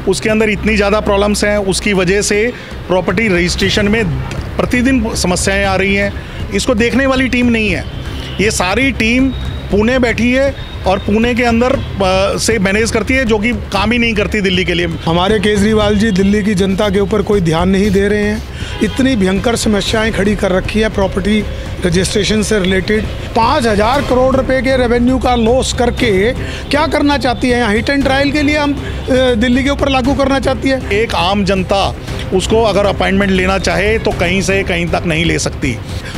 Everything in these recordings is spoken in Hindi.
उसके अंदर इतनी ज़्यादा प्रॉब्लम्स हैं, उसकी वजह से प्रॉपर्टी रजिस्ट्रेशन में प्रतिदिन समस्याएं आ रही हैं। इसको देखने वाली टीम नहीं है। ये सारी टीम पुणे बैठी है और पुणे के अंदर से मैनेज करती है, जो कि काम ही नहीं करती दिल्ली के लिए। हमारे केजरीवाल जी दिल्ली की जनता के ऊपर कोई ध्यान नहीं दे रहे हैं। इतनी भयंकर समस्याएं खड़ी कर रखी है प्रॉपर्टी रजिस्ट्रेशन से रिलेटेड। 5,000 करोड़ रुपए के रेवेन्यू का लॉस करके क्या करना चाहती है? यहाँ हिट एंड ट्रायल के लिए हम दिल्ली के ऊपर लागू करना चाहती है। एक आम जनता उसको अगर अपॉइंटमेंट लेना चाहे तो कहीं से कहीं तक नहीं ले सकती।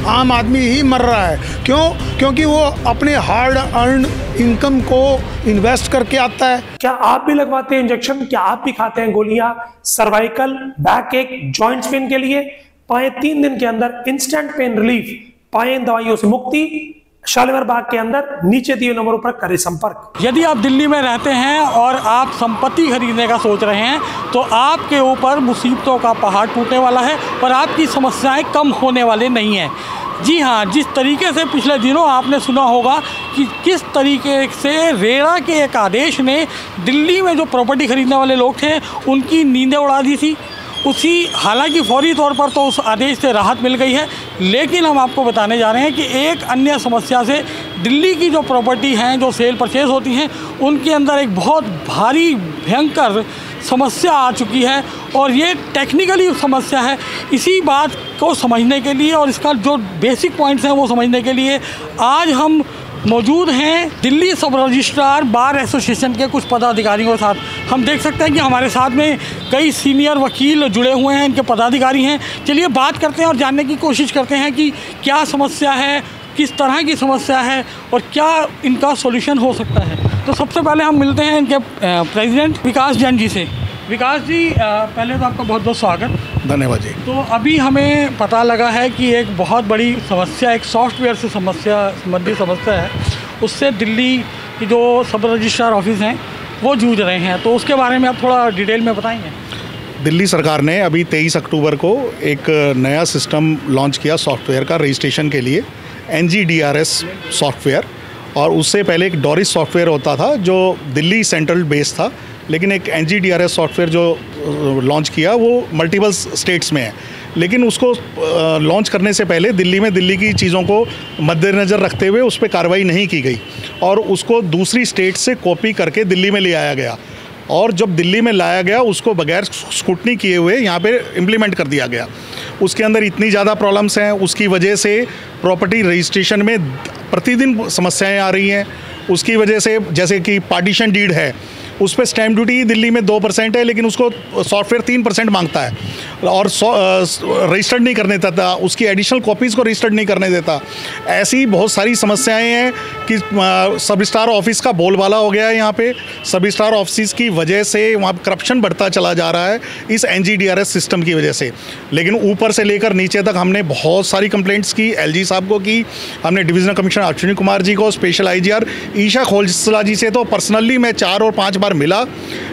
आम आदमी ही मर रहा है। क्यों? क्योंकि वो अपने हार्ड अर्न इनकम को इन्वेस्ट करके आता है। क्या आप भी लगवाते हैं इंजेक्शन? क्या आप भी खाते हैं गोलियां सर्वाइकल, बैक एक, जॉइंट्स पेन के लिए? पाएं 3 दिन के अंदर इंस्टेंट पेन रिलीफ, पाएं दवाइयों से मुक्ति। शालीमार बाग के अंदर नीचे दिए नंबरों पर करें संपर्क। यदि आप दिल्ली में रहते हैं और आप संपत्ति खरीदने का सोच रहे हैं तो आपके ऊपर मुसीबतों का पहाड़ टूटने वाला है और आपकी समस्याएं कम होने वाले नहीं हैं। जी हाँ, जिस तरीके से पिछले दिनों आपने सुना होगा कि किस तरीके से रेरा के एक आदेश ने दिल्ली में जो प्रॉपर्टी खरीदने वाले लोग थे उनकी नींदें उड़ा दी थी, हालांकि फौरी तौर पर तो उस आदेश से राहत मिल गई है, लेकिन हम आपको बताने जा रहे हैं कि एक अन्य समस्या से दिल्ली की जो प्रॉपर्टी हैं, जो सेल परचेज होती हैं, उनके अंदर एक बहुत भारी भयंकर समस्या आ चुकी है और ये टेक्निकली समस्या है। इसी बात को समझने के लिए और इसका जो बेसिक पॉइंट्स हैं वो समझने के लिए आज हम मौजूद हैं दिल्ली सब रजिस्ट्रार बार एसोसिएशन के कुछ पदाधिकारियों के साथ। हम देख सकते हैं कि हमारे साथ में कई सीनियर वकील जुड़े हुए हैं, इनके पदाधिकारी हैं। चलिए बात करते हैं और जानने की कोशिश करते हैं कि क्या समस्या है, किस तरह की समस्या है और क्या इनका सॉल्यूशन हो सकता है। तो सबसे पहले हम मिलते हैं इनके प्रेसिडेंट विकास जैन जी से। विकास जी, पहले तो आपका बहुत बहुत स्वागत। धन्यवाद जी। तो अभी हमें पता लगा है कि एक बहुत बड़ी समस्या, एक सॉफ्टवेयर से संबंधित समस्या है, उससे दिल्ली की जो सब रजिस्ट्रार ऑफिस हैं वो जूझ रहे हैं, तो उसके बारे में आप थोड़ा डिटेल में बताएंगे। दिल्ली सरकार ने अभी 23 अक्टूबर को एक नया सिस्टम लॉन्च किया सॉफ्टवेयर का रजिस्ट्रेशन के लिए, NGDRS सॉफ्टवेयर। और उससे पहले एक डॉरिस सॉफ्टवेयर होता था जो दिल्ली सेंट्रल बेस था, लेकिन एक NGDRS सॉफ्टवेयर जो लॉन्च किया वो मल्टीपल स्टेट्स में है। लेकिन उसको लॉन्च करने से पहले दिल्ली में दिल्ली की चीज़ों को मद्देनज़र रखते हुए उस पर कार्रवाई नहीं की गई और उसको दूसरी स्टेट से कॉपी करके दिल्ली में ले आया गया। और जब दिल्ली में लाया गया उसको बगैर स्क्रूटनी किए हुए यहाँ पे इम्प्लीमेंट कर दिया गया। उसके अंदर इतनी ज़्यादा प्रॉब्लम्स हैं, उसकी वजह से प्रॉपर्टी रजिस्ट्रेशन में प्रतिदिन समस्याएं आ रही हैं। उसकी वजह से जैसे कि पार्टीशन डीड है, उस पर स्टैम्प ड्यूटी दिल्ली में 2% है, लेकिन उसको सॉफ्टवेयर 3% मांगता है और रजिस्टर्ड नहीं करने देता, उसकी एडिशनल कॉपीज़ को रजिस्टर्ड नहीं करने देता। ऐसी बहुत सारी समस्याएं हैं कि सब रजिस्ट्रार ऑफिस का बोलबाला हो गया है यहाँ पे। सब रजिस्ट्रार ऑफिस की वजह से वहाँ करप्शन बढ़ता चला जा रहा है इस NGDRS सिस्टम की वजह से। लेकिन ऊपर से लेकर नीचे तक हमने बहुत सारी कंप्लेंट्स की, LG साहब को की, हमने डिविजनल कमिश्नर अश्विनी कुमार जी को, स्पेशल IGR ईशा खोसला जी से तो पर्सनली मैं 4 और 5 बार मिला,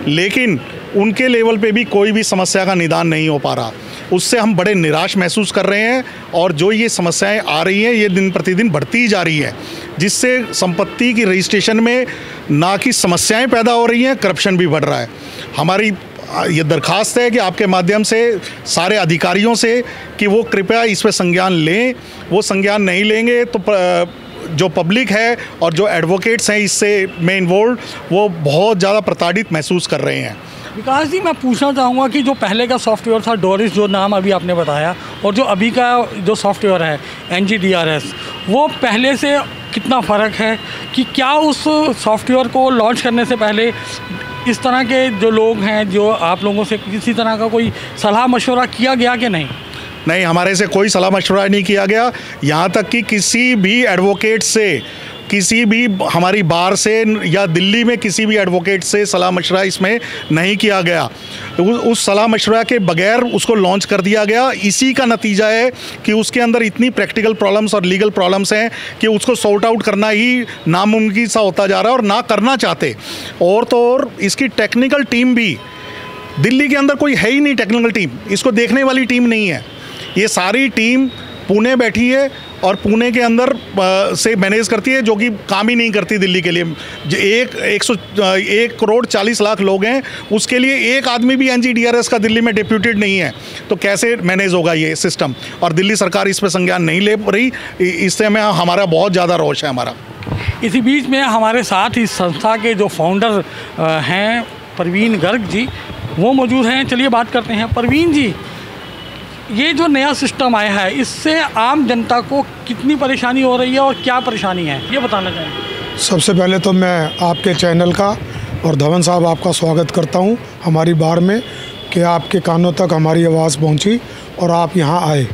लेकिन उनके लेवल पे भी कोई भी समस्या का निदान नहीं हो पा रहा। उससे हम बड़े निराश महसूस कर रहे हैं और जो ये समस्याएं आ रही हैं ये दिन प्रतिदिन बढ़ती ही जा रही हैं, जिससे संपत्ति की रजिस्ट्रेशन में ना कि समस्याएं पैदा हो रही हैं, करप्शन भी बढ़ रहा है। हमारी ये दरख्वास्त है कि आपके माध्यम से सारे अधिकारियों से कि वो कृपया इस पर संज्ञान लें। वो संज्ञान नहीं लेंगे तो जो पब्लिक है और जो एडवोकेट्स हैं इससे में इन्वॉल्व, वो बहुत ज़्यादा प्रताड़ित महसूस कर रहे हैं। विकास जी, मैं पूछना चाहूँगा कि जो पहले का सॉफ्टवेयर था डॉरिस, जो नाम अभी आपने बताया, और जो अभी का जो सॉफ्टवेयर है NGDRS, वो पहले से कितना फ़र्क है? कि क्या उस सॉफ्टवेयर को लॉन्च करने से पहले इस तरह के जो लोग हैं, जो आप लोगों से किसी तरह का कोई सलाह मशवरा किया गया कि नहीं? नहीं, हमारे से कोई सलाह मशवरा नहीं किया गया। यहाँ तक कि किसी भी एडवोकेट से, किसी भी हमारी बार से या दिल्ली में किसी भी एडवोकेट से सलाह मशवरा इसमें नहीं किया गया। उस सलाह मशवरा के बगैर उसको लॉन्च कर दिया गया। इसी का नतीजा है कि उसके अंदर इतनी प्रैक्टिकल प्रॉब्लम्स और लीगल प्रॉब्लम्स हैं कि उसको सॉर्ट आउट करना ही नामुमकिन सा होता जा रहा है और ना करना चाहते। और तो और इसकी टेक्निकल टीम भी दिल्ली के अंदर कोई है ही नहीं, टेक्निकल टीम, इसको देखने वाली टीम नहीं है। ये सारी टीम पुणे बैठी है और पुणे के अंदर से मैनेज करती है, जो कि काम ही नहीं करती दिल्ली के लिए। 1 करोड़ 40 लाख लोग हैं, उसके लिए एक आदमी भी NGDRS का दिल्ली में डिप्यूटेड नहीं है, तो कैसे मैनेज होगा ये सिस्टम? और दिल्ली सरकार इस पर संज्ञान नहीं ले रही, इससे हमें हमारा बहुत ज़्यादा रोष है हमारा। इसी बीच में हमारे साथ इस संस्था के जो फाउंडर हैं प्रवीण गर्ग जी, वो मौजूद हैं। चलिए बात करते हैं। प्रवीण जी, ये जो नया सिस्टम आया है, इससे आम जनता को कितनी परेशानी हो रही है और क्या परेशानी है, ये बताना चाहेंगे? सबसे पहले तो मैं आपके चैनल का और धवन साहब आपका स्वागत करता हूं हमारी बार में, कि आपके कानों तक हमारी आवाज़ पहुंची और आप यहां आए।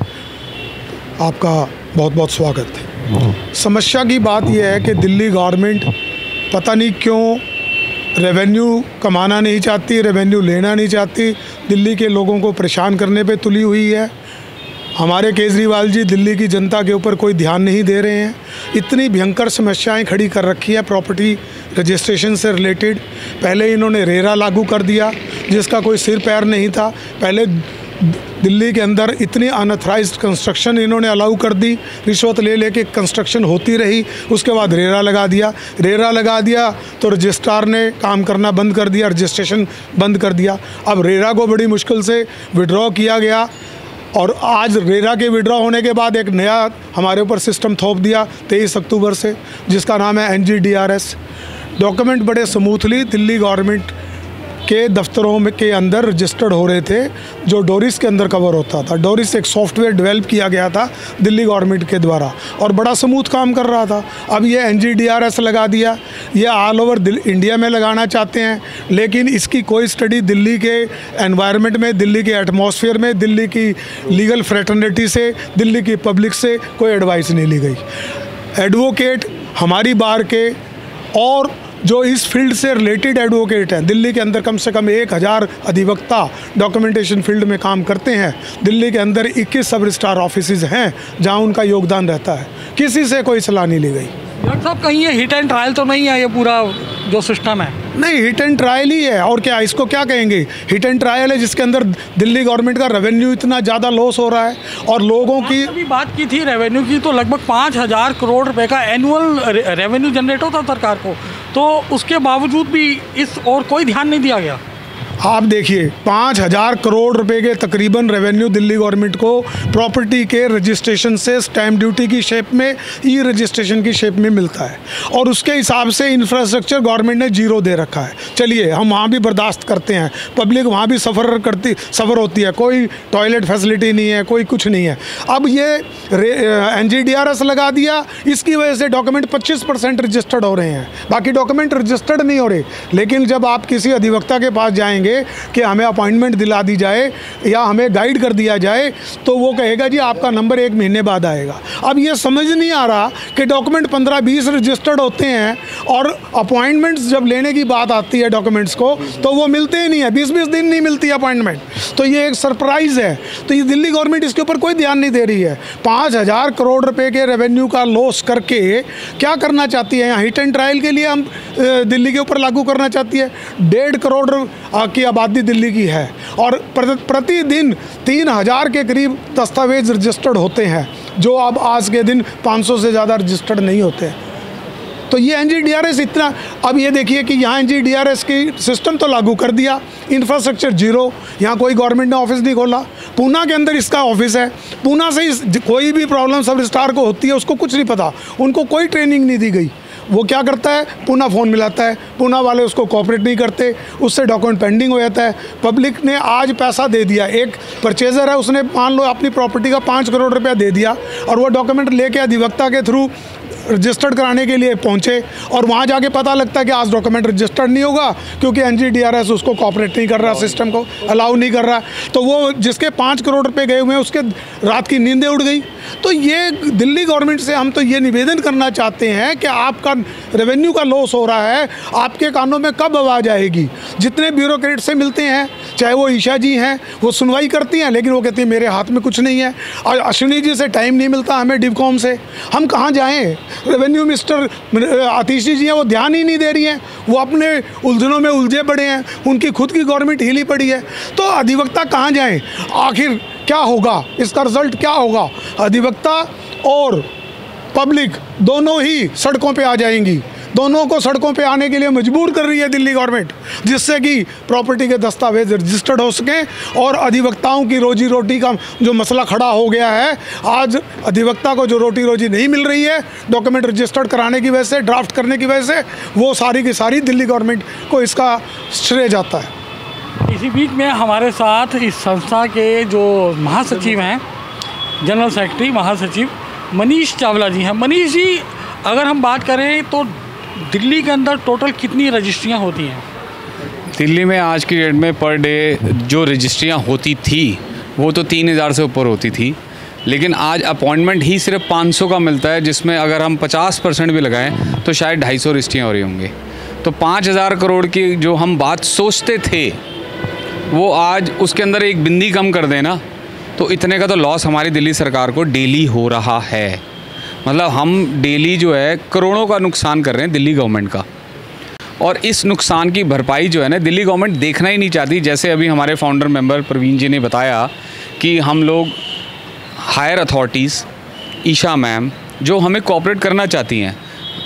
आपका बहुत बहुत स्वागत है। समस्या की बात यह है कि दिल्ली गवर्नमेंट पता नहीं क्यों रेवेन्यू कमाना नहीं चाहती, रेवेन्यू लेना नहीं चाहती, दिल्ली के लोगों को परेशान करने पे तुली हुई है। हमारे केजरीवाल जी दिल्ली की जनता के ऊपर कोई ध्यान नहीं दे रहे हैं। इतनी भयंकर समस्याएं खड़ी कर रखी है प्रॉपर्टी रजिस्ट्रेशन से रिलेटेड। पहले इन्होंने रेरा लागू कर दिया, जिसका कोई सिर पैर नहीं था। पहले दिल्ली के अंदर इतनी अनऑथराइज्ड कंस्ट्रक्शन इन्होंने अलाउ कर दी, रिश्वत ले लेके कंस्ट्रक्शन होती रही। उसके बाद रेरा लगा दिया तो रजिस्ट्रार ने काम करना बंद कर दिया, रजिस्ट्रेशन बंद कर दिया। अब रेरा को बड़ी मुश्किल से विड्रॉ किया गया और आज रेरा के विड्रॉ होने के बाद एक नया हमारे ऊपर सिस्टम थोप दिया 23 अक्टूबर से, जिसका नाम है NGDRS। डॉक्यूमेंट बड़े स्मूथली दिल्ली गवर्नमेंट के दफ्तरों में के अंदर रजिस्टर्ड हो रहे थे, जो डोरिस के अंदर कवर होता था। डोरिस एक सॉफ्टवेयर डेवलप किया गया था दिल्ली गवर्नमेंट के द्वारा और बड़ा स्मूथ काम कर रहा था। अब ये NGDRS लगा दिया, ये ऑल ओवर इंडिया में लगाना चाहते हैं, लेकिन इसकी कोई स्टडी दिल्ली के एनवायरनमेंट में, दिल्ली के एटमॉस्फेयर में, दिल्ली की लीगल फ्रेटर्निटी से, दिल्ली की पब्लिक से कोई एडवाइस नहीं ली गई। एडवोकेट हमारी बार के और जो इस फील्ड से रिलेटेड एडवोकेट हैं, दिल्ली के अंदर कम से कम 1000 अधिवक्ता डॉक्यूमेंटेशन फील्ड में काम करते हैं। दिल्ली के अंदर 21 सब रजिस्ट्रार ऑफिसेज हैं जहां उनका योगदान रहता है। किसी से कोई सलाह नहीं ली गई। डॉक्टर साहब, कहीं ये हिट एंड ट्रायल तो नहीं है ये पूरा जो सिस्टम है? नहीं, हिट एंड ट्रायल ही है। और क्या, इसको क्या कहेंगे? हिट एंड ट्रायल है जिसके अंदर दिल्ली गवर्नमेंट का रेवेन्यू इतना ज़्यादा लॉस हो रहा है और लोगों की अभी बात की थी रेवेन्यू की, तो लगभग 5000 करोड़ रुपए का एनुअल रेवेन्यू जनरेट होता सरकार को, तो उसके बावजूद भी इस और कोई ध्यान नहीं दिया गया। आप देखिए 5000 करोड़ रुपए के तकरीबन रेवेन्यू दिल्ली गवर्नमेंट को प्रॉपर्टी के रजिस्ट्रेशन से स्टैम्प ड्यूटी की शेप में, ई रजिस्ट्रेशन की शेप में मिलता है और उसके हिसाब से इंफ्रास्ट्रक्चर गवर्नमेंट ने जीरो दे रखा है। चलिए, हम वहाँ भी बर्दाश्त करते हैं, पब्लिक वहाँ भी सफ़र होती है, कोई टॉयलेट फैसिलिटी नहीं है, कोई कुछ नहीं है। अब ये NGDRS लगा दिया, इसकी वजह से डॉक्यूमेंट 25% रजिस्टर्ड हो रहे हैं, बाकी डॉक्यूमेंट रजिस्टर्ड नहीं हो रहे। लेकिन जब आप किसी अधिवक्ता के पास जाएंगे कि हमें अपॉइंटमेंट दिला दी जाए या हमें गाइड कर दिया जाए, तो वो कहेगा जी आपका नंबर 1 महीने बाद आएगा। अब ये समझ नहीं आ रहा कि डॉक्यूमेंट 15-20 रजिस्टर्ड होते हैं और अपॉइंटमेंट्स जब लेने की बात आती है डॉक्यूमेंट्स को, तो वो मिलते ही नहीं है, 20-20 दिन नहीं मिलती अपॉइंटमेंट। तो ये एक सरप्राइज़ है। तो ये दिल्ली गवर्नमेंट इसके ऊपर कोई ध्यान नहीं दे रही है। 5000 करोड़ रुपए के रेवेन्यू का लॉस करके क्या करना चाहती है? यहाँ हिट एंड ट्रायल के लिए हम दिल्ली के ऊपर लागू करना चाहती है। 1.5 करोड़ की आबादी दिल्ली की है और प्रतिदिन 3000 के करीब दस्तावेज रजिस्टर्ड होते हैं, जो अब आज के दिन 500 से ज़्यादा रजिस्टर्ड नहीं होते हैं। तो ये NGDRS इतना, अब ये देखिए कि यहाँ NGDRS की सिस्टम तो लागू कर दिया, इंफ्रास्ट्रक्चर जीरो, यहाँ कोई गवर्नमेंट ने ऑफिस नहीं खोला। पूना के अंदर इसका ऑफिस है, पूना से कोई भी प्रॉब्लम सब रजिस्ट्रार को होती है, उसको कुछ नहीं पता, उनको कोई ट्रेनिंग नहीं दी गई। वो क्या करता है, पूना फ़ोन मिलाता है, पूना वाले उसको कोऑपरेट नहीं करते, उससे डॉक्यूमेंट पेंडिंग हो जाता है। पब्लिक ने आज पैसा दे दिया, एक परचेज़र है, उसने मान लो अपनी प्रॉपर्टी का 5 करोड़ रुपया दे दिया और वो डॉक्यूमेंट लेके अधिवक्ता के थ्रू रजिस्टर्ड कराने के लिए पहुंचे और वहां जाके पता लगता है कि आज डॉक्यूमेंट रजिस्टर्ड नहीं होगा क्योंकि NGDRS उसको कोऑपरेट नहीं कर रहा, सिस्टम को अलाउ नहीं कर रहा। तो वो जिसके 5 करोड़ रुपए गए हुए हैं उसके रात की नींदें उड़ गई। तो ये दिल्ली गवर्नमेंट से हम तो ये निवेदन करना चाहते हैं कि आपका रेवेन्यू का लॉस हो रहा है, आपके कानों में कब आवाज़ आएगी? जितने ब्यूरोक्रेट से मिलते हैं, चाहे वो ईशा जी हैं, वो सुनवाई करती हैं, लेकिन वो कहती हैं मेरे हाथ में कुछ नहीं है। और अश्विनी जी से टाइम नहीं मिलता हमें डिवकॉम से, हम कहाँ जाएँ? रेवेन्यू मिनिस्टर आतिशी जी हैं, वो ध्यान ही नहीं दे रही हैं, वो अपने उलझनों में उलझे पड़े हैं, उनकी खुद की गवर्नमेंट हिली पड़ी है। तो अधिवक्ता कहाँ जाएं? आखिर क्या होगा, इसका रिजल्ट क्या होगा? अधिवक्ता और पब्लिक दोनों ही सड़कों पे आ जाएंगी। दोनों को सड़कों पे आने के लिए मजबूर कर रही है दिल्ली गवर्नमेंट, जिससे कि प्रॉपर्टी के दस्तावेज रजिस्टर्ड हो सकें और अधिवक्ताओं की रोजी रोटी का जो मसला खड़ा हो गया है, आज अधिवक्ता को जो रोटी रोजी नहीं मिल रही है डॉक्यूमेंट रजिस्टर्ड कराने की वजह से, ड्राफ्ट करने की वजह से, वो सारी की सारी दिल्ली गवर्नमेंट को इसका श्रेय जाता है। इसी बीच में हमारे साथ इस संस्था के जो महासचिव हैं, जनरल सेक्रेटरी महासचिव मनीष चावला जी हैं। मनीष जी, अगर हम बात करें तो दिल्ली के अंदर टोटल कितनी रजिस्ट्रियां होती हैं? दिल्ली में आज की डेट में पर डे जो रजिस्ट्रियां होती थी वो तो 3000 से ऊपर होती थी, लेकिन आज अपॉइंटमेंट ही सिर्फ 500 का मिलता है, जिसमें अगर हम 50% भी लगाएं तो शायद 250 रजिस्ट्रियाँ हो रही होंगी। तो 5000 करोड़ की जो हम बात सोचते थे वो आज उसके अंदर एक बिंदी कम कर देना तो इतने का तो लॉस हमारी दिल्ली सरकार को डेली हो रहा है। मतलब हम डेली जो है करोड़ों का नुकसान कर रहे हैं दिल्ली गवर्नमेंट का, और इस नुकसान की भरपाई जो है ना दिल्ली गवर्नमेंट देखना ही नहीं चाहती। जैसे अभी हमारे फाउंडर मेंबर प्रवीण जी ने बताया कि हम लोग हायर अथॉरिटीज़, ईशा मैम जो हमें कोऑपरेट करना चाहती हैं,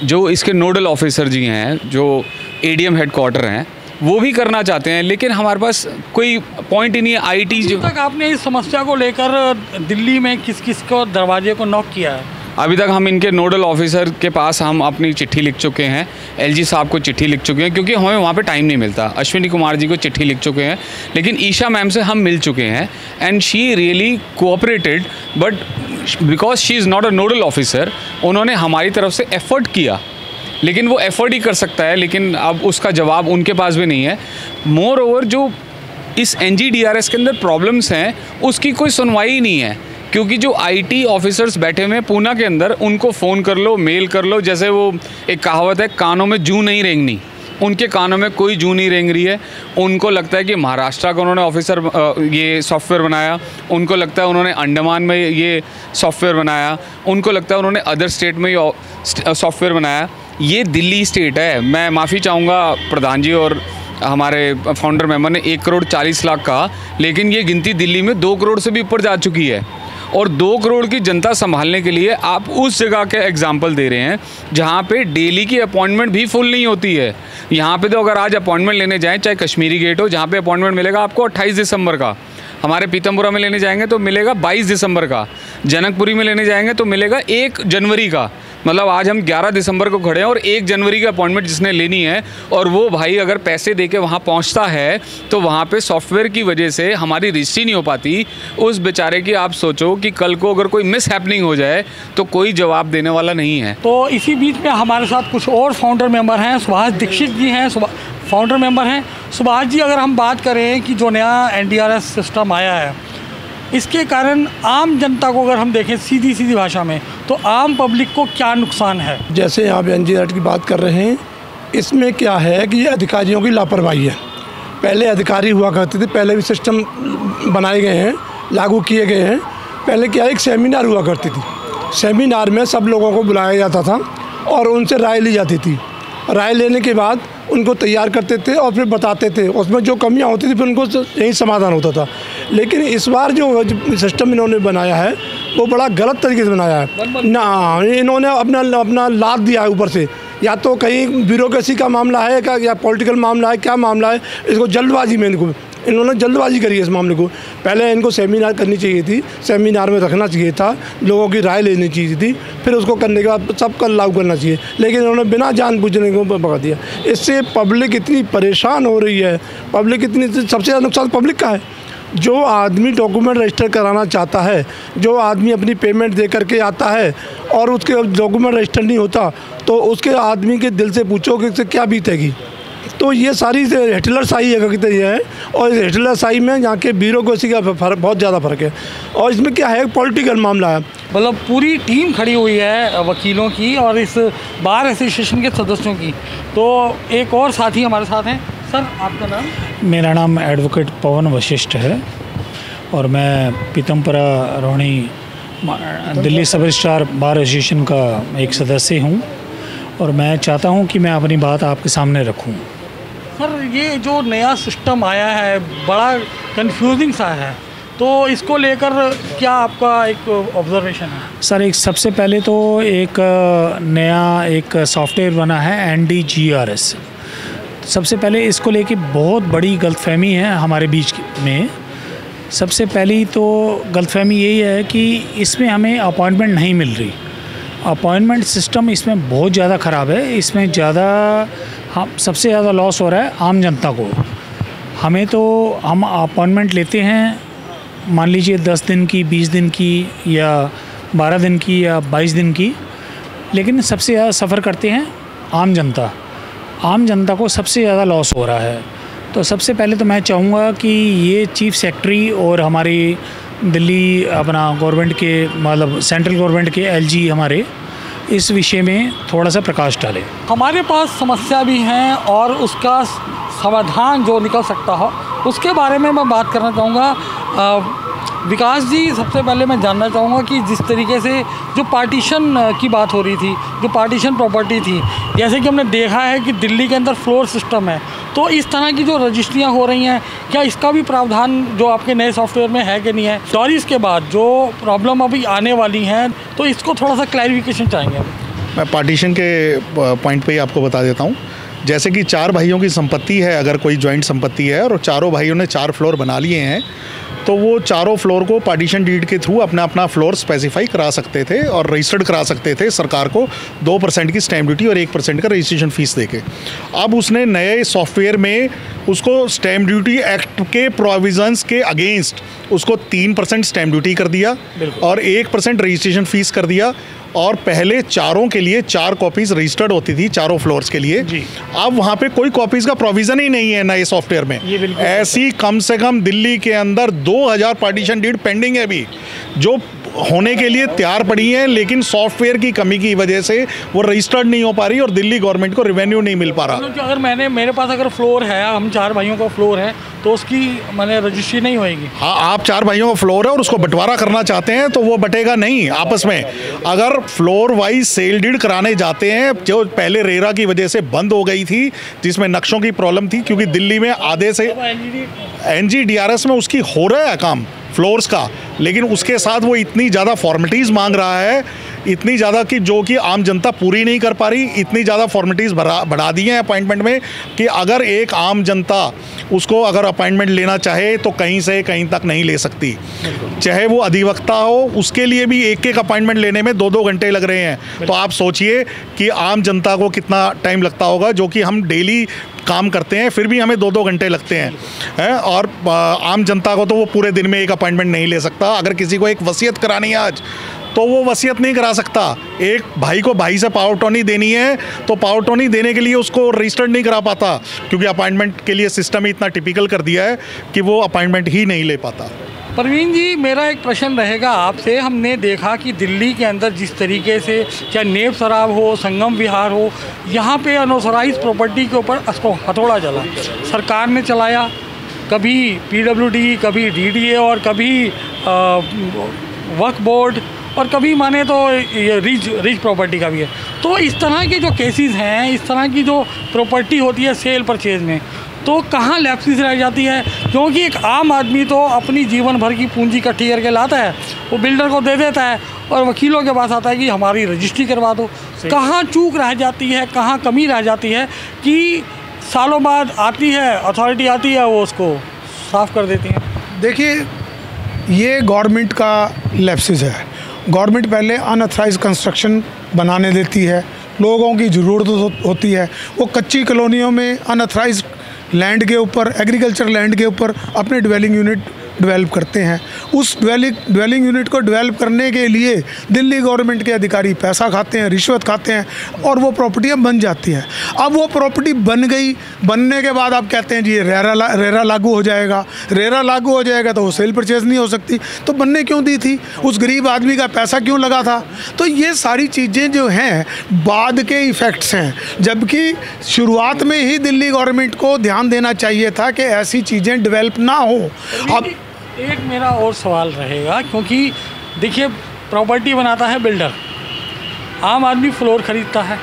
जो इसके नोडल ऑफिसर जी हैं, जो एडीएम हेडक्वार्टर हैं, वो भी करना चाहते हैं, लेकिन हमारे पास कोई पॉइंट ही नहीं है। आईटी जो तक आपने इस समस्या को लेकर दिल्ली में किस किस को दरवाजे को नॉक किया है? अभी तक हम इनके नोडल ऑफिसर के पास हम अपनी चिट्ठी लिख चुके हैं, एलजी साहब को चिट्ठी लिख चुके हैं, क्योंकि हमें वहाँ पे टाइम नहीं मिलता। अश्विनी कुमार जी को चिट्ठी लिख चुके हैं, लेकिन ईशा मैम से हम मिल चुके हैं and she really cooperated, but because she is not a nodal officer उन्होंने हमारी तरफ से एफर्ट किया, लेकिन वो एफर्ट ही कर सकता है, लेकिन अब उसका जवाब उनके पास भी नहीं है। मोर ओवर जो इस एनजीडीआरएस के अंदर प्रॉब्लम्स हैं उसकी कोई सुनवाई ही नहीं है, क्योंकि जो आईटी ऑफिसर्स बैठे हुए हैं पूना के अंदर उनको फ़ोन कर लो, मेल कर लो, जैसे वो एक कहावत है कानों में जूं नहीं रेंगनी, उनके कानों में कोई जूं नहीं रेंग रही है। उनको लगता है कि महाराष्ट्र का उन्होंने ऑफिसर ये सॉफ्टवेयर बनाया, उनको लगता है उन्होंने अंडमान में ये सॉफ्टवेयर बनाया, उनको लगता है उन्होंने अदर स्टेट में ये सॉफ्टवेयर बनाया। ये दिल्ली स्टेट है। मैं माफ़ी चाहूँगा प्रधान जी और हमारे फाउंडर मेंबर ने 1 करोड़ 40 लाख कहा, लेकिन ये गिनती दिल्ली में 2 करोड़ से भी ऊपर जा चुकी है, और 2 करोड़ की जनता संभालने के लिए आप उस जगह के एग्जाम्पल दे रहे हैं जहाँ पे डेली की अपॉइंटमेंट भी फुल नहीं होती है। यहाँ पे तो अगर आज अपॉइंटमेंट लेने जाएँ, चाहे कश्मीरी गेट हो जहाँ पे अपॉइंटमेंट मिलेगा आपको 28 दिसंबर का, हमारे पीतमपुरा में लेने जाएंगे तो मिलेगा 22 दिसंबर का, जनकपुरी में लेने जाएंगे तो मिलेगा 1 जनवरी का। मतलब आज हम 11 दिसंबर को खड़े हैं और 1 जनवरी का अपॉइंटमेंट जिसने लेनी है, और वो भाई अगर पैसे दे के वहाँ पहुँचता है तो वहाँ पे सॉफ्टवेयर की वजह से हमारी रजिस्ट्री नहीं हो पाती। उस बेचारे की आप सोचो कि कल को अगर कोई मिस हैपनिंग हो जाए तो कोई जवाब देने वाला नहीं है। तो इसी बीच में हमारे साथ कुछ और फाउंडर मेंबर हैं। सुभाष दीक्षित जी हैं, फाउंडर मेंबर हैं। सुभाष जी, अगर हम बात करें कि जो नया एनडीआरएस सिस्टम आया है, इसके कारण आम जनता को अगर हम देखें सीधी भाषा में, तो आम पब्लिक को क्या नुकसान है? जैसे आप एनडीआरएस की बात कर रहे हैं, इसमें क्या है कि ये अधिकारियों की लापरवाही है। पहले अधिकारी हुआ करते थे, पहले भी सिस्टम बनाए गए हैं, लागू किए गए हैं। पहले क्या, एक सेमिनार हुआ करती थी, सेमिनार में सब लोगों को बुलाया जाता था और उनसे राय ली जाती थी। राय लेने के बाद उनको तैयार करते थे और फिर बताते थे, उसमें जो कमियां होती थी फिर उनको यही समाधान होता था। लेकिन इस बार जो सिस्टम इन्होंने बनाया है वो बड़ा गलत तरीके से बनाया है ना। इन्होंने अपना लाद दिया है ऊपर से, या तो कहीं ब्यूरोक्रेसी का मामला है क्या, या पॉलिटिकल मामला है, क्या मामला है, इसको जल्दबाजी में इन्होंने जल्दबाजी करी है इस मामले को। पहले इनको सेमिनार करनी चाहिए थी, सेमिनार में रखना चाहिए था, लोगों की राय लेनी चाहिए थी, फिर उसको करने के बाद सबका लागू करना चाहिए, लेकिन इन्होंने बिना जान बूझने को भगा दिया। इससे पब्लिक इतनी परेशान हो रही है, पब्लिक इतनी, सबसे ज़्यादा नुकसान पब्लिक का है। जो आदमी डॉक्यूमेंट रजिस्टर कराना चाहता है, जो आदमी अपनी पेमेंट दे करके आता है और उसके डॉक्यूमेंट रजिस्टर नहीं होता, तो उसके आदमी के दिल से पूछो कि इससे क्या बीतेगी। तो ये सारी हिटलरशाही है, और इस हिटलरशाही में यहाँ के ब्यूरोक्रेसी का फर्क, बहुत ज़्यादा फ़र्क है। और इसमें क्या है, पॉलिटिकल मामला है। मतलब पूरी टीम खड़ी हुई है वकीलों की और इस बार एसोसिएशन के सदस्यों की। तो एक और साथी हमारे साथ हैं। सर, आपका नाम? मेरा नाम एडवोकेट पवन वशिष्ठ है और मैं पीतमपुरा रोहिणी दिल्ली सब रजिस्ट्रार बार एसोसिएशन का एक सदस्य हूँ, और मैं चाहता हूँ कि मैं अपनी बात आपके सामने रखूँ। सर, ये जो नया सिस्टम आया है बड़ा कंफ्यूजिंग सा है, तो इसको लेकर क्या आपका एक ऑब्जर्वेशन है? सर, एक सबसे पहले तो एक नया एक सॉफ्टवेयर बना है NDGRS। सबसे पहले इसको लेके बहुत बड़ी गलतफहमी है हमारे बीच में। सबसे पहली तो गलतफहमी यही है कि इसमें हमें अपॉइंटमेंट नहीं मिल रही। अपॉइंटमेंट सिस्टम इसमें बहुत ज़्यादा ख़राब है। इसमें सबसे ज़्यादा लॉस हो रहा है आम जनता को। हमें तो हम अपॉइंटमेंट लेते हैं, मान लीजिए 10 दिन की, 20 दिन की या 12 दिन की या 22 दिन की, लेकिन सबसे ज़्यादा सफ़र करते हैं आम जनता। आम जनता को सबसे ज़्यादा लॉस हो रहा है। तो सबसे पहले तो मैं चाहूँगा कि ये चीफ सेक्रेटरी और हमारी दिल्ली गवर्नमेंट के मतलब सेंट्रल गवर्नमेंट के LG हमारे इस विषय में थोड़ा सा प्रकाश डालें। हमारे पास समस्या भी हैं और उसका समाधान जो निकल सकता हो उसके बारे में मैं बात करना चाहूँगा। विकास जी, सबसे पहले मैं जानना चाहूँगा कि जिस तरीके से जो पार्टीशन की बात हो रही थी, जो पार्टीशन प्रॉपर्टी थी, जैसे कि हमने देखा है कि दिल्ली के अंदर फ्लोर सिस्टम है, तो इस तरह की जो रजिस्ट्रियाँ हो रही हैं, क्या इसका भी प्रावधान जो आपके नए सॉफ्टवेयर में है कि नहीं है? और इसके बाद जो प्रॉब्लम अभी आने वाली हैं, तो इसको थोड़ा सा क्लैरिफिकेशन चाहेंगे। मैं पार्टीशन के पॉइंट पे ही आपको बता देता हूँ। जैसे कि 4 भाइयों की संपत्ति है, अगर कोई जॉइंट संपत्ति है और चारों भाइयों ने 4 फ्लोर बना लिए हैं, तो वो चारों फ्लोर को पार्टीशन डीड के थ्रू अपना अपना फ्लोर स्पेसिफाई करा सकते थे और रजिस्टर्ड करा सकते थे सरकार को 2% की स्टैम्प ड्यूटी और 1% का रजिस्ट्रेशन फ़ीस देके। अब उसने नए सॉफ्टवेयर में उसको स्टैम्प ड्यूटी एक्ट के प्रोविजंस के अगेंस्ट उसको 3% स्टैम्प ड्यूटी कर दिया और 1% रजिस्ट्रेशन फ़ीस कर दिया। और पहले चारों के लिए 4 कॉपीज़ रजिस्टर्ड होती थी चारों फ्लोर्स के लिए। अब वहाँ पे कोई कॉपीज़ का प्रोविज़न ही नहीं है नए सॉफ्टवेयर में। ऐसी कम से कम दिल्ली के अंदर 2000 पार्टीशन डीड पेंडिंग है अभी, जो होने के लिए तैयार पड़ी हैं, लेकिन सॉफ्टवेयर की कमी की वजह से वो रजिस्टर्ड नहीं हो पा रही और दिल्ली गवर्नमेंट को रेवेन्यू नहीं मिल पा रहा। अगर मेरे पास अगर फ्लोर है, हम 4 भाइयों का फ्लोर है, तो उसकी रजिस्ट्री नहीं होएगी। हाँ, आप 4 भाइयों का फ्लोर है और उसको बंटवारा करना चाहते हैं तो वो बटेगा नहीं आपस में। अगर फ्लोर वाइज सेल डीड कराने जाते हैं, जो पहले रेरा की वजह से बंद हो गई थी, जिसमें नक्शों की प्रॉब्लम थी, क्योंकि दिल्ली में आधे से NGDRS में उसकी हो रहा है काम फ्लोर्स का, लेकिन उसके साथ वो इतनी ज़्यादा फॉर्मेलिटीज़ मांग रहा है, इतनी ज़्यादा कि जो कि आम जनता पूरी नहीं कर पा रही। इतनी ज़्यादा फॉर्मेलिटीज़ बढ़ा दी हैं अपॉइंटमेंट में कि अगर एक आम जनता उसको अगर अपॉइंटमेंट लेना चाहे तो कहीं से कहीं तक नहीं ले सकती, चाहे वो अधिवक्ता हो, उसके लिए भी एक अपॉइंटमेंट लेने में 2-2 घंटे लग रहे हैं। तो आप सोचिए कि आम जनता को कितना टाइम लगता होगा, जो कि हम डेली काम करते हैं फिर भी हमें 2-2 घंटे लगते हैं और आम जनता को तो वो पूरे दिन में एक अपॉइंटमेंट नहीं ले सकता। अगर किसी को एक वसीयत करानी है आज, तो वो वसीयत नहीं करा सकता। एक भाई को भाई से पावर टोनी देनी है तो पावर टोनी देने के लिए उसको रजिस्टर्ड नहीं करा पाता, क्योंकि अपॉइंटमेंट के लिए सिस्टम ही इतना टिपिकल कर दिया है कि वो अपॉइंटमेंट ही नहीं ले पाता। परवीन जी, मेरा एक प्रश्न रहेगा आपसे। हमने देखा कि दिल्ली के अंदर जिस तरीके से चाहे नेब सराब हो, संगम विहार हो, यहाँ पे अनऑथराइज्ड प्रॉपर्टी के ऊपर हथौड़ा चला, सरकार ने चलाया, कभी PWD, कभी DDA और कभी वक्फ बोर्ड और कभी माने तो ये रिच प्रॉपर्टी का भी है। तो इस तरह के जो केसेस हैं, इस तरह की जो प्रॉपर्टी होती है सेल परचेज में, तो कहाँ लैप्सेस रह जाती है? क्योंकि एक आम आदमी तो अपनी जीवन भर की पूंजी इकट्ठी करके लाता है, वो बिल्डर को दे देता है और वकीलों के पास आता है कि हमारी रजिस्ट्री करवा दो। कहाँ चूक रह जाती है, कहाँ कमी रह जाती है कि सालों बाद आती है अथॉरिटी आती है, वो उसको साफ़ कर देती है? देखिए, ये गवर्नमेंट का लैप्सेस है। गवर्नमेंट पहले अनऑथराइज्ड कंस्ट्रक्शन बनाने देती है, लोगों की ज़रूरत होती है, वो कच्ची कॉलोनियों में अनऑथराइज्ड लैंड के ऊपर, एग्रीकल्चर लैंड के ऊपर अपने ड्वेलिंग यूनिट डेवलप करते हैं। उस ड्वेलिंग यूनिट को डेवलप करने के लिए दिल्ली गवर्नमेंट के अधिकारी पैसा खाते हैं, रिश्वत खाते हैं और वो प्रॉपर्टियां बन जाती हैं। अब वो प्रॉपर्टी बन गई, बनने के बाद आप कहते हैं जी रेरा लागू हो जाएगा। रेरा लागू हो जाएगा तो वो सेल परचेज नहीं हो सकती, तो बनने क्यों दी थी? उस गरीब आदमी का पैसा क्यों लगा था? तो ये सारी चीज़ें जो हैं बाद के इफ़ेक्ट्स हैं, जबकि शुरुआत में ही दिल्ली गवर्नमेंट को ध्यान देना चाहिए था कि ऐसी चीज़ें डेवलप ना हो। अब एक मेरा और सवाल रहेगा, क्योंकि देखिए प्रॉपर्टी बनाता है बिल्डर, आम आदमी फ्लोर ख़रीदता है,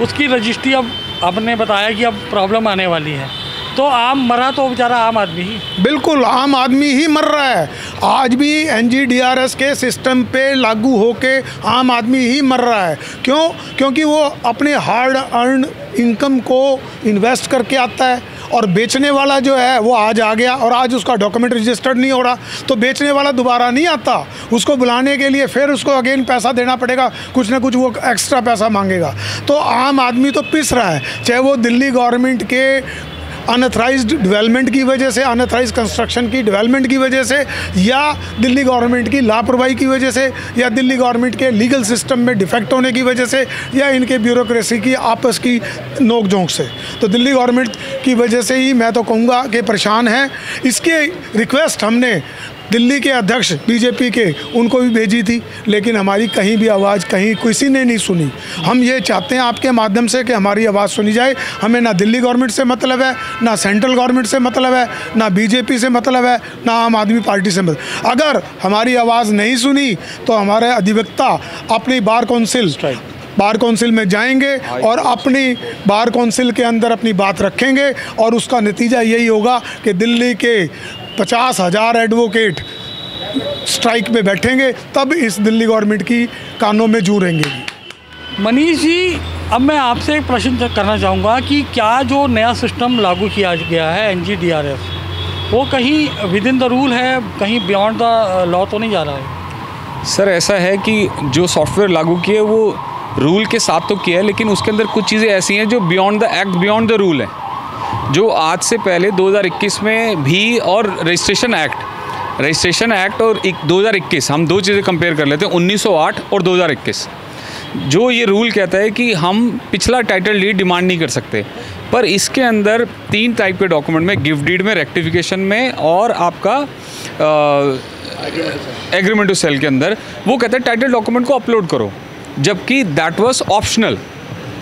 उसकी रजिस्ट्री अब आपने बताया कि अब प्रॉब्लम आने वाली है, तो आम मरा तो बेचारा आम आदमी ही, बिल्कुल आम आदमी ही मर रहा है। आज भी NGDRS के सिस्टम पे लागू होके आम आदमी ही मर रहा है। क्यों? क्योंकि वो अपने हार्ड अर्न इनकम को इन्वेस्ट करके आता है और बेचने वाला जो है वो आज आ गया और आज उसका डॉक्यूमेंट रजिस्टर्ड नहीं हो रहा, तो बेचने वाला दोबारा नहीं आता। उसको बुलाने के लिए फिर उसको अगेन पैसा देना पड़ेगा, कुछ ना कुछ वो एक्स्ट्रा पैसा मांगेगा। तो आम आदमी तो पिस रहा है, चाहे वो दिल्ली गवर्नमेंट के अनऑथराइज्ड डेवलपमेंट की वजह से, अनऑथराइज्ड कंस्ट्रक्शन की डेवलपमेंट की वजह से, या दिल्ली गवर्नमेंट की लापरवाही की वजह से, या दिल्ली गवर्नमेंट के लीगल सिस्टम में डिफेक्ट होने की वजह से, या इनके ब्यूरोक्रेसी की आपस की नोक-झोंक से। तो दिल्ली गवर्नमेंट की वजह से ही मैं तो कहूँगा कि परेशान हैं। इसके रिक्वेस्ट हमने दिल्ली के अध्यक्ष बीजेपी के उनको भी भेजी थी, लेकिन हमारी कहीं भी आवाज़ कहीं किसी ने नहीं सुनी। हम ये चाहते हैं आपके माध्यम से कि हमारी आवाज़ सुनी जाए। हमें ना दिल्ली गवर्नमेंट से मतलब है, ना सेंट्रल गवर्नमेंट से मतलब है, ना बीजेपी से मतलब है, ना आम आदमी पार्टी से मतलब। अगर हमारी आवाज़ नहीं सुनी तो हमारे अधिवक्ता अपनी बार कौंसिल में जाएंगे और अपनी बार कौंसिल के अंदर अपनी बात रखेंगे और उसका नतीजा यही होगा कि दिल्ली के 50,000 एडवोकेट स्ट्राइक में बैठेंगे, तब इस दिल्ली गवर्नमेंट की कानों में जू रहेंगे। मनीष जी, अब मैं आपसे एक प्रश्न करना चाहूँगा कि क्या जो नया सिस्टम लागू किया गया है NGDRS, वो कहीं विद इन द रूल है, कहीं बियॉन्ड द लॉ तो नहीं जा रहा है? सर ऐसा है कि जो सॉफ्टवेयर लागू किए वो रूल के साथ तो किया है, लेकिन उसके अंदर कुछ चीज़ें ऐसी हैं जो beyond the act, beyond the rule है, जो आज से पहले 2021 में भी, और रजिस्ट्रेशन एक्ट और 2021, हम दो चीज़ें कंपेयर कर लेते हैं, 1908 और 2021। जो ये रूल कहता है कि हम पिछला टाइटल डीड डिमांड नहीं कर सकते, पर इसके अंदर 3 टाइप के डॉक्यूमेंट में, गिफ्ट डीड में, रेक्टिफिकेशन में और आपका एग्रीमेंट टू सेल के अंदर, वो कहता है टाइटल डॉक्यूमेंट को अपलोड करो, जबकि that was optional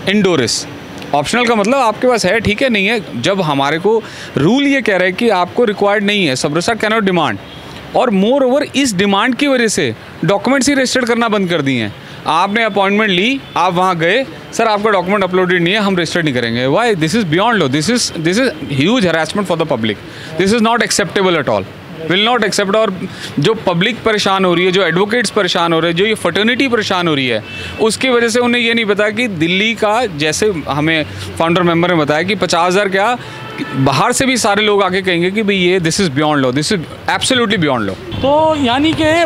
in Doris. Optional का मतलब आपके पास है, ठीक है, नहीं है। जब हमारे को रूल ये कह रहा है कि आपको रिक्वायर्ड नहीं है, सब्रोसा कैन नॉट डिमांड, और मोर ओवर इस डिमांड की वजह से डॉक्यूमेंट्स ही रजिस्टर्ड करना बंद कर दिए हैं। आपने अपॉइंटमेंट ली, आप वहाँ गए, सर आपका डॉक्यूमेंट अपलोडेड नहीं है, हम रजिस्टर्ड नहीं करेंगे। Why? This is beyond law, this is huge harassment for the public, this is not acceptable at all, will not accept. और जो पब्लिक परेशान हो रही है, जो एडवोकेट्स परेशान हो रहे हैं, जो ये फर्टर्निटी परेशान हो रही है, उसकी वजह से उन्हें ये नहीं पता कि दिल्ली का, जैसे हमें फाउंडर मेंबर ने बताया कि 50,000 क्या, बाहर से भी सारे लोग आके कहेंगे कि भाई ये this is beyond law, this is absolutely beyond law. तो यानी कि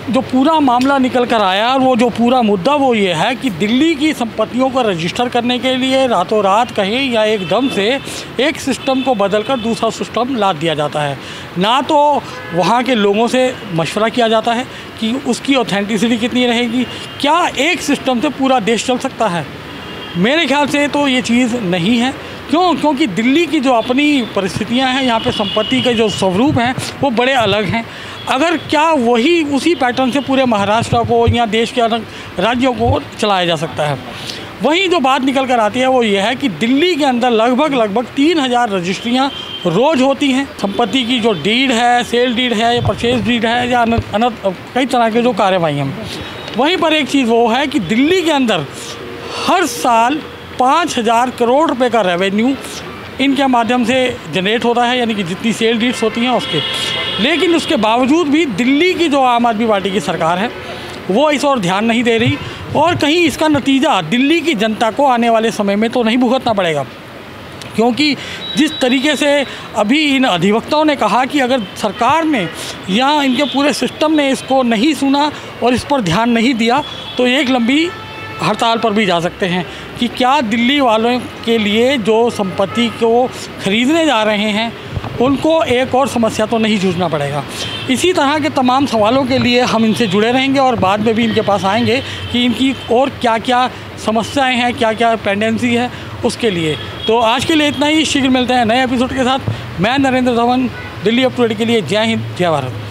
जो पूरा मामला निकल कर आया, वो जो पूरा मुद्दा वो ये है कि दिल्ली की संपत्तियों को रजिस्टर करने के लिए रातों रात कहीं या एकदम से एक सिस्टम को बदलकर दूसरा सिस्टम लाद दिया जाता है। ना तो वहाँ के लोगों से मशवरा किया जाता है कि उसकी ऑथेंटिसिटी कितनी रहेगी, क्या एक सिस्टम से पूरा देश चल सकता है। मेरे ख्याल से तो ये चीज़ नहीं है। क्योंकि दिल्ली की जो अपनी परिस्थितियां हैं, यहाँ पे संपत्ति के जो स्वरूप हैं वो बड़े अलग हैं। अगर क्या वही उसी पैटर्न से पूरे महाराष्ट्र को या देश के अलग राज्यों को चलाया जा सकता है। वहीं जो बात निकल कर आती है वो ये है कि दिल्ली के अंदर लगभग 3,000 रजिस्ट्रियाँ रोज़ होती हैं। संपत्ति की जो डीड है, सेल डीड है या परचेज डीड है या कई तरह के जो कार्यवाही हैं। वहीं पर एक चीज़ वो है कि दिल्ली के अंदर हर साल 5,000 करोड़ रुपए का रेवेन्यू इनके माध्यम से जनरेट होता है, यानी कि जितनी सेल डीड्स होती हैं उसके। लेकिन उसके बावजूद भी दिल्ली की जो आम आदमी पार्टी की सरकार है वो इस ओर ध्यान नहीं दे रही, और कहीं इसका नतीजा दिल्ली की जनता को आने वाले समय में तो नहीं भुगतना पड़ेगा। क्योंकि जिस तरीके से अभी इन अधिवक्ताओं ने कहा कि अगर सरकार ने या इनके पूरे सिस्टम ने इसको नहीं सुना और इस पर ध्यान नहीं दिया तो एक लंबी हड़ताल पर भी जा सकते हैं कि क्या दिल्ली वालों के लिए जो संपत्ति को खरीदने जा रहे हैं उनको एक और समस्या तो नहीं जूझना पड़ेगा। इसी तरह के तमाम सवालों के लिए हम इनसे जुड़े रहेंगे और बाद में भी इनके पास आएंगे कि इनकी और क्या क्या समस्याएं हैं, क्या क्या पेंडेंसी है उसके लिए। तो आज के लिए इतना ही। शीघ्र मिलते हैं नए एपिसोड के साथ। मैं Narendra Dhawan, Delhi up to date के लिए। जय हिंद, जय भारत।